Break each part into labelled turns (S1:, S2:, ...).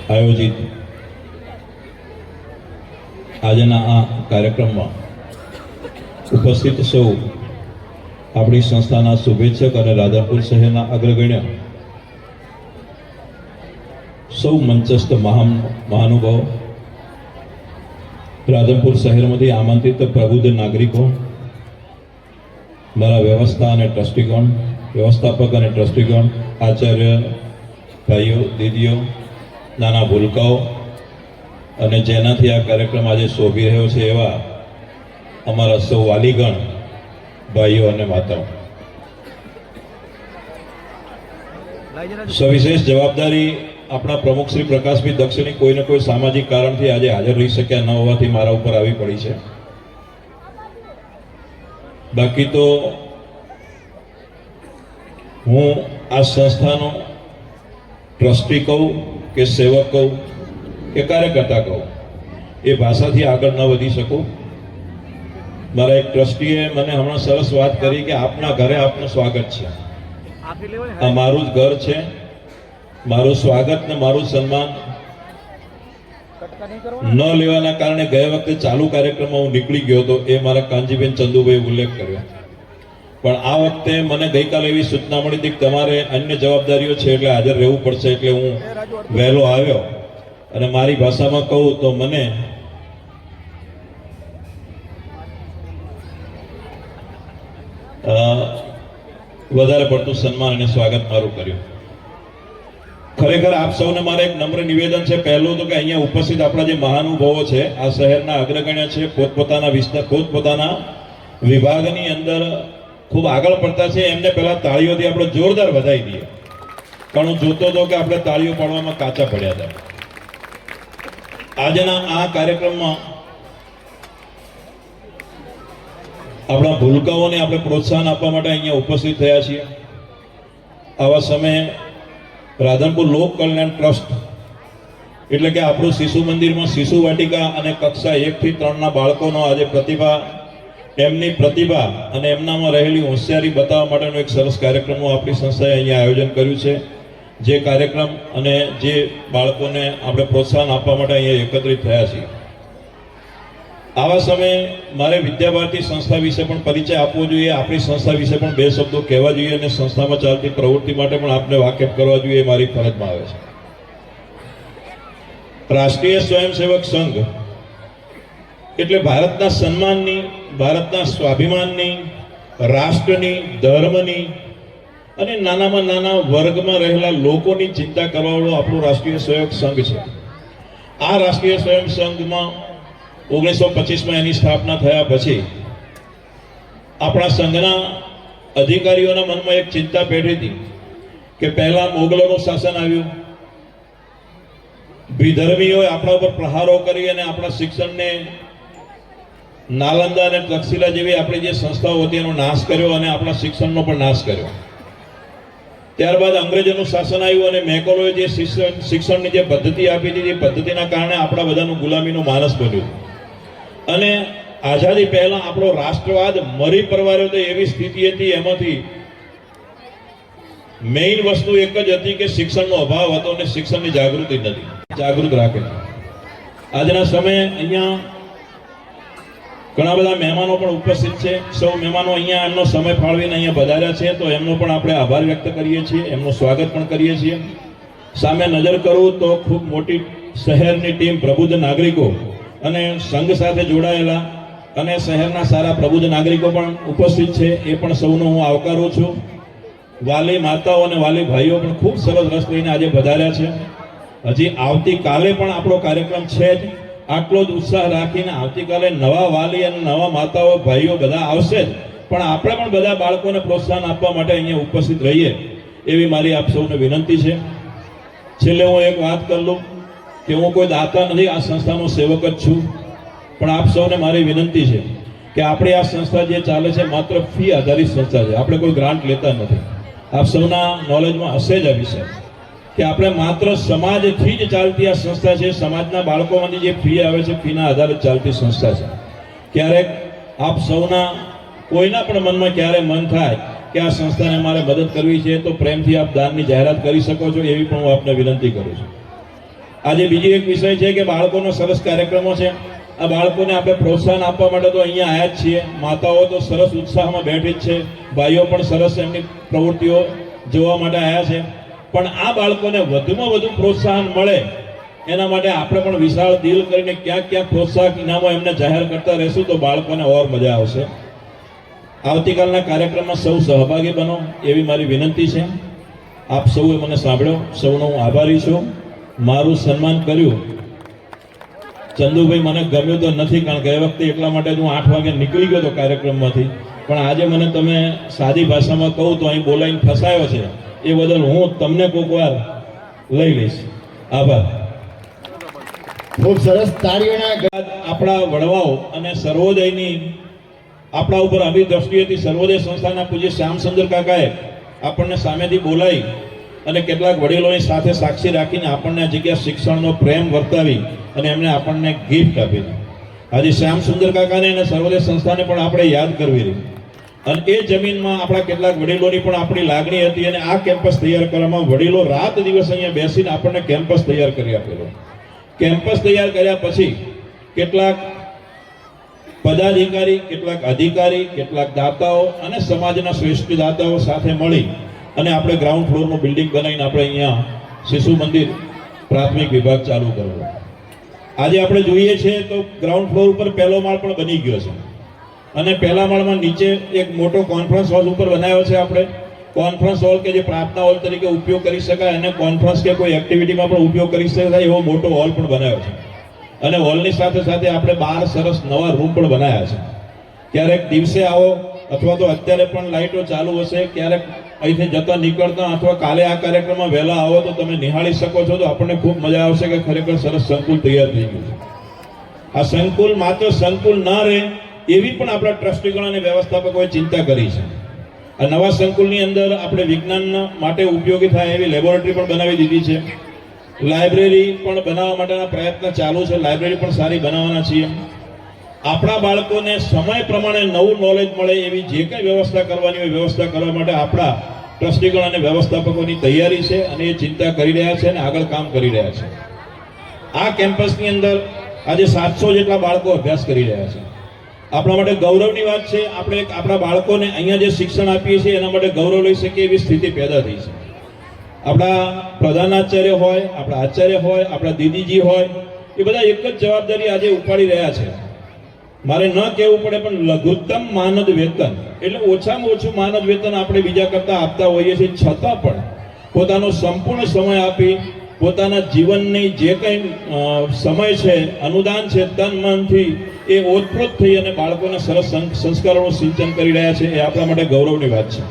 S1: આયોજિત આજના આ કાર્યક્રમમાં ઉપસ્થિત સૌ આપણી સંસ્થાના શુભેચ્છક અને રાધનપુર શહેરના અગ્રગણ્ય સૌ મંચસ્થ મહાનુભાવો, રાધનપુર શહેરમાંથી આમંત્રિત પ્રબુદ્ધ નાગરિકો, મારા વ્યવસ્થાપક અને ટ્રસ્ટીગણ, આચાર્ય ભાઈઓ, દીદીઓ, નાના ભૂલકાઓ અને જેનાથી આ કાર્યક્રમ આજે શોભી રહ્યો છે એવા અમારા સૌ વાલીગણ, ભાઈઓ અને માતાઓ, સવિશેષ જવાબદારી આપણા પ્રમુખ શ્રી પ્રકાશભાઈ દક્ષની કોઈને કોઈ સામાજિક કારણથી આજે હાજર રહી શક્યા ન હોવાથી મારા ઉપર આવી પડી છે. બાકી તો હું આ સંસ્થાનો ટ્રસ્ટી કહું કે સેવક કહું કે કાર્યકર્તા કહું, એ ભાષાથી આગળ ન વધી શકું. મારા એક ટ્રસ્ટીએ મને હમણાં સરસ વાત કરી કે આપના ઘરે આપનું સ્વાગત છે. આ મારું જ ઘર છે, મારું સ્વાગત ને મારું સન્માન ન લેવાના કારણે ગયા વખતે ચાલુ કાર્યક્રમમાં હું નીકળી ગયો હતો, એ મારા કાંજીબેન ચંદુભાઈ ઉલ્લેખ કર્યો. પણ આ વખતે મને ગઈકાલે એવી સૂચના મળી હતી કે તમારે અન્ય જવાબદારીઓ છે એટલે હાજર રહેવું પડશે, એટલે હું વહેલો આવ્યો. અને મારી ભાષામાં કહું તો મને વધારે પડતું સન્માન અને સ્વાગત મારું કર્યું. ખરેખર આપ સૌને મારે એક નમ્ર નિવેદન છે. પહેલું તો કે અહીંયા ઉપસ્થિત આપણા જે મહાનુભાવો છે, આ શહેરના અગ્રગણ્ય છે, પોતપોતાના વિસ્તાર, પોતપોતાના વિભાગની અંદર ખૂબ આગળ પડતા છે, એમને પહેલા તાળીઓથી આપણે જોરદાર વધાવી દઈએ. કારણ હું જોતો હતો કે આપણે તાળીઓ પાડવામાં કાચા પડ્યા હતા. આજના આ કાર્યક્રમમાં આપણા ભૂલકાઓને આપણે પ્રોત્સાહન આપવા માટે અહીંયા ઉપસ્થિત થયા છીએ. આવા સમયે રાધનપુર લોક કલ્યાણ ટ્રસ્ટ એટલે કે આપણું શિશુ મંદિરમાં શિશુ વાટિકા અને કક્ષા 1 થી 3 ના બાળકોનો આજે એમની પ્રતિભા અને એમનામાં રહેલી હોશિયારી બતાવવા માટેનો એક સરસ કાર્યક્રમનું આપણી સંસ્થાએ અહીંયા આયોજન કર્યું છે. જે કાર્યક્રમ અને જે બાળકોને આપણે પ્રોત્સાહન આપવા માટે અહીંયા એકત્રિત થયા છીએ. આવા સમયે મારે વિદ્યાભારતી સંસ્થા વિશે પણ પરિચય આપવો જોઈએ, આપણી સંસ્થા વિશે પણ 2 શબ્દો કહેવા જોઈએ અને સંસ્થામાં ચાલતી પ્રવૃત્તિ માટે પણ આપને વાકેફ કરવા જોઈએ, મારી ફરજમાં આવે છે. રાષ્ટ્રીય સ્વયંસેવક સંઘ એટલે ભારતના સન્માનની, ભારતના સ્વાભિમાનની, રાષ્ટ્રની, ધર્મની અને નાનામાં નાના વર્ગમાં રહેલા લોકોની ચિંતા કરવાવાળો આપણું રાષ્ટ્રીય સ્વયંસેવક સંઘ છે. આ રાષ્ટ્રીય સ્વયંસેવક સંઘમાં 1925માં એની સ્થાપના થયા પછી આપણા સંઘના અધિકારીઓના મનમાં એક ચિંતા પેઠી હતી કે પહેલા મોગલોનું શાસન આવ્યું, વિધર્મીઓએ આપણા ઉપર પ્રહારો કરી અને આપણા શિક્ષણને, નાલંદા અને તક્ષશિલા જેવી આપણી જે સંસ્થાઓ હતી એનો નાશ કર્યો અને આપણા શિક્ષણનો પણ નાશ કર્યો. ત્યારબાદ અંગ્રેજોનું શાસન આવ્યું અને મેકોલોએ જે શિક્ષણની જે પદ્ધતિ આપી હતી, એ પદ્ધતિના કારણે આપણા બધાનું ગુલામીનું માનસ બન્યું અને આઝાદી પહેલા આપણો રાષ્ટ્રવાદ મરી પરવાર્યો તો એવી સ્થિતિ હતી. એમાંથી મેઇન વસ્તુ એક જ હતી કે શિક્ષણનો અભાવ હતો અને શિક્ષણની જાગૃતિ નથી. જાગૃત રાખે. આજના સમયે અહીંયા ઘણા બધા મહેમાનો પણ ઉપસ્થિત છે. સૌ મહેમાનો અહીંયા એમનો સમય ફાળવીને અહીંયા પધાર્યા છે, તો એમનો પણ આપણે આભાર વ્યક્ત કરીએ છીએ, એમનું સ્વાગત પણ કરીએ છીએ. સામે નજર કરું તો ખૂબ મોટી શહેરની ટીમ પ્રબુદ્ધ નાગરિકો અને સંઘ સાથે જોડાયેલા અને શહેરના સારા પ્રબુદ્ધ નાગરિકો પણ ઉપસ્થિત છે, એ પણ સૌનો હું આવકારું છું. વાલી માતાઓ અને વાલી ભાઈઓ પણ ખૂબ સરસ રસ લઈને આજે પધાર્યા છે. હજી આવતીકાલે પણ આપણો કાર્યક્રમ છે જ. આટલો જ ઉત્સાહ રાખીને આવતીકાલે નવા વાલી અને નવા માતાઓ, ભાઈઓ બધા આવશે જ, પણ આપણે પણ બધા બાળકોને પ્રોત્સાહન આપવા માટે અહીંયા ઉપસ્થિત રહીએ એવી મારી આપ સૌને વિનંતી છે. છેલ્લે હું એક વાત કરી લઉં કે હું કોઈ દાતા નથી, આ સંસ્થાનો સેવક જ છું. પણ આપ સૌને મારી વિનંતી છે કે આપણી આ સંસ્થા જે ચાલે છે માત્ર ફી આધારિત સંસ્થા છે, આપણે કોઈ ગ્રાન્ટ લેતા નથી. આપ સૌના નોલેજમાં હશે જ આ વિષય કે આપણે માત્ર સમાજથી જ ચાલતી આ સંસ્થા છે. સમાજના બાળકોમાંથી જે ફી આવે છે, ફીના આધારે ચાલતી સંસ્થા છે. ક્યારેક આપ સૌના કોઈના પણ મનમાં ક્યારે મન થાય કે આ સંસ્થાને અમારે મદદ કરવી છે તો પ્રેમથી આપ દાનની જાહેરાત કરી શકો છો, એવી પણ હું આપને વિનંતી કરું છું. આજે બીજી એક વિષય છે કે બાળકોનો સરસ કાર્યક્રમો છે. આ બાળકોને આપણે પ્રોત્સાહન આપવા માટે તો અહીંયા આવ્યા જ છીએ. માતાઓ તો સરસ ઉત્સાહમાં બેઠી જ છે, ભાઈઓ પણ સરસ એમની પ્રવૃત્તિઓ જોવા માટે આવ્યા છે. પણ આ બાળકોને વધુમાં વધુ પ્રોત્સાહન મળે એના માટે આપણે પણ વિશાળ દિલ કરીને ક્યાંક ક્યાંક પ્રોત્સાહક ઇનામો એમને જાહેર કરતા રહેશું તો બાળકોને ઓર મજા આવશે. આવતીકાલના કાર્યક્રમમાં સૌ સહભાગી બનો એવી મારી વિનંતી છે. આપ સૌએ મને સાંભળ્યો, સૌનો હું આભારી છું. મારું સન્માન કર્યું ચંદુભાઈ, મને ગમ્યું તો નથી, કારણ કે એ વખતે એટલા માટે હું 8 વાગે નીકળી ગયો હતો કાર્યક્રમમાંથી. પણ આજે મને તમે સાદી ભાષામાં કહું તો અહીં બોલાવીને ફસાયો છે, એ બદલ હું તમને કોઈક વાર લઈ લઈશ. આભાર.
S2: ખૂબ સરસ. તાળીઓના
S1: આપણા વડવાઓ અને સર્વોદયની આપણા ઉપર આવી દ્રષ્ટિએથી સર્વોદય સંસ્થાના પૂજ્ય શ્યામસુંદર કાકાએ આપણને સામેથી બોલાવી અને કેટલાક વડીલોની સાથે સાક્ષી રાખીને આપણને આ જગ્યા શિક્ષણનો પ્રેમ વર્તાવી અને એમણે આપણને ગિફ્ટ આપી. આજે શ્યામસુંદર કાકાને અને સર્વોદય સંસ્થાને પણ આપણે યાદ કરવી રહી. અને એ જમીનમાં આપણા કેટલાક વડીલોની પણ આપણી લાગણી હતી અને આ કેમ્પસ તૈયાર કરવામાં વડીલો રાત દિવસ અહીંયા બેસીને આપણને કેમ્પસ તૈયાર કરી આપેલો. કેમ્પસ તૈયાર કર્યા પછી કેટલાક પદાધિકારી, કેટલાક અધિકારી, કેટલાક દાતાઓ અને સમાજના શ્રેષ્ઠ દાતાઓ સાથે મળી અને આપણે ગ્રાઉન્ડ ફ્લોરનું બિલ્ડિંગ બનાવીને આપણે અહીંયા શિશુ મંદિર પ્રાથમિક વિભાગ ચાલુ કરવો. આજે આપણે જોઈએ છીએ તો ગ્રાઉન્ડ ફ્લોર ઉપર પહેલો માળ પણ બની ગયો છે અને પહેલા માળમાં નીચે એક મોટો કોન્ફરન્સ હોલ ઉપર બનાવ્યો છે. આપણે કોન્ફરન્સ હોલ કે જે પ્રાર્થના હોલ તરીકે ઉપયોગ કરી શકાય અને કોન્ફરન્સ કે કોઈ એક્ટિવિટીમાં પણ ઉપયોગ કરી શકાય એવો મોટો હોલ પણ બનાવ્યો છે. અને હોલની સાથે સાથે આપણે 12 સરસ નવા રૂમ પણ બનાવ્યા છે. ક્યારેક દિવસે આવો અથવા તો અત્યારે પણ લાઇટો ચાલુ હશે, ક્યારેક અહીંથી જતા નીકળતા અથવા કાલે આ કાર્યક્રમમાં વહેલા આવો તો તમે નિહાળી શકો છો. તો આપણને ખૂબ મજા આવશે કે ખરેખર સરસ સંકુલ તૈયાર થઈ ગયું છે. આ સંકુલ માત્ર સંકુલ ના રહે એવી પણ આપણા ટ્રસ્ટીગણ અને વ્યવસ્થાપકોએ ચિંતા કરી છે. આ નવા સંકુલની અંદર આપણે વિજ્ઞાન માટે ઉપયોગી થાય એવી લેબોરેટરી પણ બનાવી દીધી છે. લાઇબ્રેરી પણ બનાવવા માટેના પ્રયત્ન ચાલુ છે. લાઇબ્રેરી પણ સારી બનાવવાના છીએ. આપણા બાળકોને સમય પ્રમાણે નવું નોલેજ મળે એવી જે કંઈ વ્યવસ્થા કરવાની હોય વ્યવસ્થા કરવા માટે આપણા ટ્રસ્ટીગણ અને વ્યવસ્થાપકોની તૈયારી છે અને એ ચિંતા કરી રહ્યા છે અને આગળ કામ કરી રહ્યા છે. આ કેમ્પસની અંદર આજે 700 જેટલા બાળકો અભ્યાસ કરી રહ્યા છે. આપણા માટે ગૌરવની વાત છે. આપણે આપણા બાળકોને અહીંયા જે શિક્ષણ આપીએ છીએ એના માટે ગૌરવ લઈ શકીએ એવી સ્થિતિ પેદા થઈ છે. આપણા પ્રધાનાચાર્ય હોય, આપણા આચાર્ય હોય, આપણા દીદીજી હોય, એ બધા એક જ જવાબદારી આજે ઉપાડી રહ્યા છે. મારે ન કહેવું પડે પણ લઘુત્તમ માનદ વેતન એટલે ઓછામાં ઓછું માનદ વેતન આપણે બીજા કરતા આપતા હોઈએ છીએ, છતાં પણ પોતાનો સંપૂર્ણ સમય આપી પોતાના જીવનની જે કંઈ સમય છે, અનુદાન છે, તન મનથી એ ઓતપ્રોત થઈ અને બાળકોને સરસ સંસ્કારોનું સિંચન કરી રહ્યા છે. એ આપણા માટે ગૌરવની વાત છે.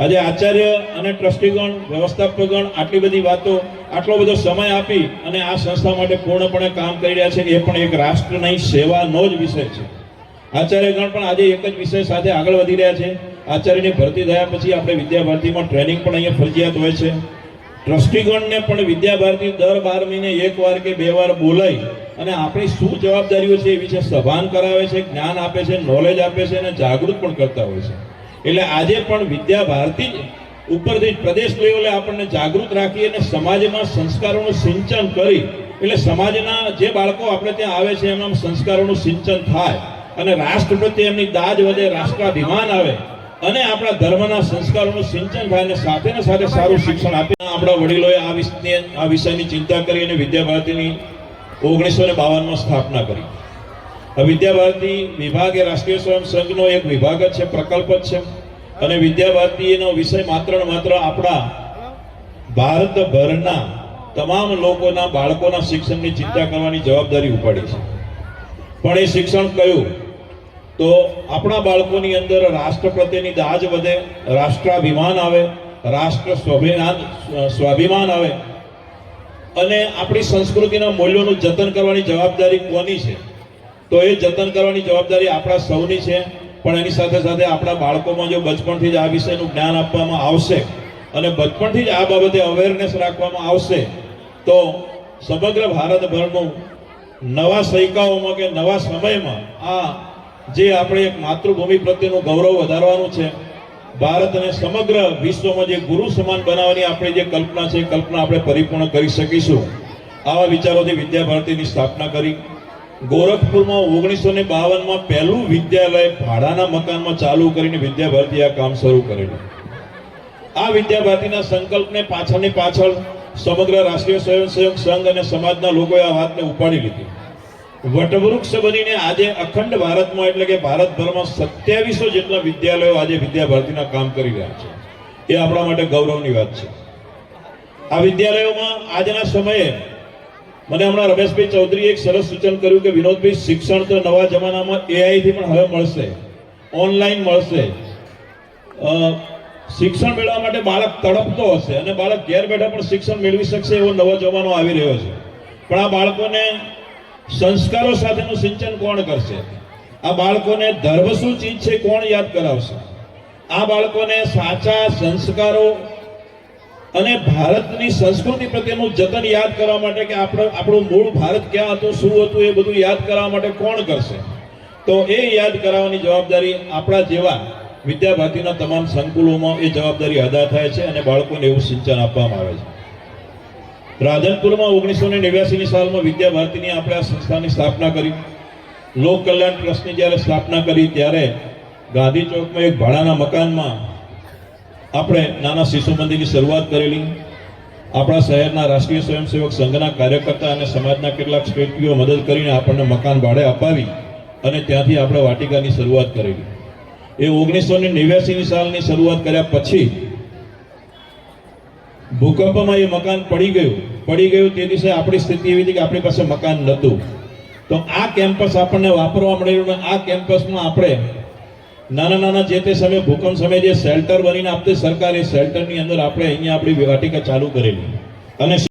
S1: આજે આચાર્ય અને ટ્રસ્ટીગણ, વ્યવસ્થાપકગણ આટલી બધી વાતો, આટલો બધો સમય આપી અને આ સંસ્થા માટે પૂર્ણપણે કામ કરી રહ્યા છે. એ પણ એક રાષ્ટ્રની સેવાનો જ વિષય છે. આચાર્યગણ પણ આજે એક જ વિષય સાથે આગળ વધી રહ્યા છે. આચાર્યની ભરતી થયા પછી આપણે વિદ્યાભારતીમાં ટ્રેનિંગ પણ અહીંયા ફરજિયાત હોય છે. ટ્રસ્ટીગણને પણ વિદ્યાભારતી દર 12 મહિને એકવાર કે 2 વાર બોલાવી અને આપણી શું જવાબદારીઓ છે એ વિશે સભાન કરાવે છે, જ્ઞાન આપે છે, નોલેજ આપે છે અને જાગૃત પણ કરતા હોય છે. એટલે આજે પણ વિદ્યાભારતી ઉપરથી પ્રદેશ લેવલે આપણને જાગૃત રાખી અને સમાજમાં સંસ્કારોનું સિંચન કરી એટલે સમાજના જે બાળકો આપણે ત્યાં આવે છે એમના સંસ્કારોનું સિંચન થાય અને રાષ્ટ્ર પ્રત્યે એમની દાજ વધે, રાષ્ટ્રાભિમાન આવે અને આપણા ધર્મના સંસ્કારોનું સિંચન થાય અને સાથે સારું શિક્ષણ આપે. આપણા વડીલોએ આ વિષયની ચિંતા કરી અને વિદ્યાભારતીની 1952માં સ્થાપના કરી. વિદ્યાભારતી વિભાગ એ રાષ્ટ્રીય સ્વયં સંઘનો એક વિભાગ જ છે, પ્રકલ્પ જ છે. અને વિદ્યાભારતીનો વિષય માત્ર ને માત્ર આપણા ભારતભરના તમામ લોકોના બાળકોના શિક્ષણની ચિંતા કરવાની જવાબદારી ઉપાડી છે. પણ એ શિક્ષણ કયું તો આપણા બાળકોની અંદર રાષ્ટ્ર પ્રત્યેની દાજ વધે, રાષ્ટ્રાભિમાન આવે, રાષ્ટ્ર સ્વાભિમાન આવે અને આપણી સંસ્કૃતિના મૂલ્યોનું જતન કરવાની જવાબદારી કોની છે તો એ જતન કરવાની જવાબદારી આપણા સૌની છે. પણ એની સાથે સાથે આપણા બાળકોમાં જો બચપણથી જ આ વિષયનું જ્ઞાન આપવામાં આવશે અને બચપણથી જ આ બાબતે અવેરનેસ રાખવામાં આવશે તો સમગ્ર ભારતભરનું નવા સૈકાઓમાં કે નવા સમયમાં આ જે આપણે એક માતૃભૂમિ પ્રત્યેનું ગૌરવ વધારવાનું છે ભારતને સમગ્ર વિશ્વમાં જે ગુરુ સમાન બનાવવાની આપણી જે કલ્પના છે એ કલ્પના આપણે પરિપૂર્ણ કરી શકીશું. આવા વિચારોથી વિદ્યા ભારતીની સ્થાપના કરી. ગોરખપુરમાં 1952માં પહેલું વિદ્યાલય ભાડાના મકાનમાં ચાલુ કરીને વિદ્યા ભારતી આ કામ શરૂ કરેલું. આ વિદ્યા ભારતીના સંકલ્પને પાછળ સમગ્ર રાષ્ટ્રીય સ્વયંસેવક સંઘ અને સમાજના લોકોએ આ વાતને ઉપાડી લીધી. વટવૃક્ષ બનીને આજે અખંડ ભારતમાં એટલે કે ભારતભરમાં 2700 જેટલા વિદ્યાલયો આજે વિદ્યા ભારતીના કામ કરી રહ્યા છે. એ આપણા માટે ગૌરવની વાત છે. આ વિદ્યાલયોમાં આજના સમયે મને હમણાં રમેશભાઈ ચૌધરીએ એક સરસ સૂચન કર્યું કે વિનોદભાઈ શિક્ષણ તો નવા જમાનામાં AI થી પણ હવે મળશે, ઓનલાઈન મળશે. શિક્ષણ મેળવવા માટે બાળક તડપતો હશે અને બાળક ઘેર બેઠા પણ શિક્ષણ મેળવી શકશે એવો નવો જમાનો આવી રહ્યો છે. પણ આ બાળકોને સંસ્કારો સાથેનું સિંચન કોણ કરશે? આ બાળકોને ધર્મ શું ચીજ છે કોણ યાદ કરાવશે? આ બાળકોને સાચા સંસ્કારો અને ભારતની સંસ્કૃતિ પ્રત્યેનું જતન યાદ કરવા માટે કે આપણું મૂળ ભારત ક્યાં હતું, શું હતું, એ બધું યાદ કરવા માટે કોણ કરશે? તો એ યાદ કરાવવાની જવાબદારી આપણા જેવા વિદ્યા ભારતીના તમામ સંકુલોમાં એ જવાબદારી અદા થાય છે અને બાળકોને એવું સિંચન આપવામાં આવે છે. રાધનપુરમાં 1989ની સાલમાં વિદ્યા ભારતીની આપણે આ સંસ્થાની સ્થાપના કરી. લોક કલ્યાણ ટ્રસ્ટની જ્યારે સ્થાપના કરી ત્યારે ગાંધી ચોકમાં એક ભાડાના મકાનમાં આપણે નાના શિશુ મંદિરની શરૂઆત કરેલી. આપણા શહેરના રાષ્ટ્રીય સ્વયંસેવક સંઘના કાર્યકર્તા અને સમાજના કેટલાક વ્યક્તિઓ મદદ કરીને આપણને મકાન ભાડે અપાવી અને ત્યાંથી આપણે વાટિકાની શરૂઆત કરેલી. એ 1989ની સાલની શરૂઆત કર્યા પછી ભૂકંપમાં એ મકાન પડી ગયું. તે દિવસે આપણી સ્થિતિ એવી હતી કે આપણી પાસે મકાન નહોતું. તો આ કેમ્પસ આપણને વાપરવા મળેલું અને આ કેમ્પસમાં આપણે નાના જે તે સમયે ભૂકંપ સમયે જે શેલ્ટર બનીને આપતી સરકાર, એ શેલ્ટરની અંદર આપણે અહીંયા આપણી વાટિકા ચાલુ કરેલી અને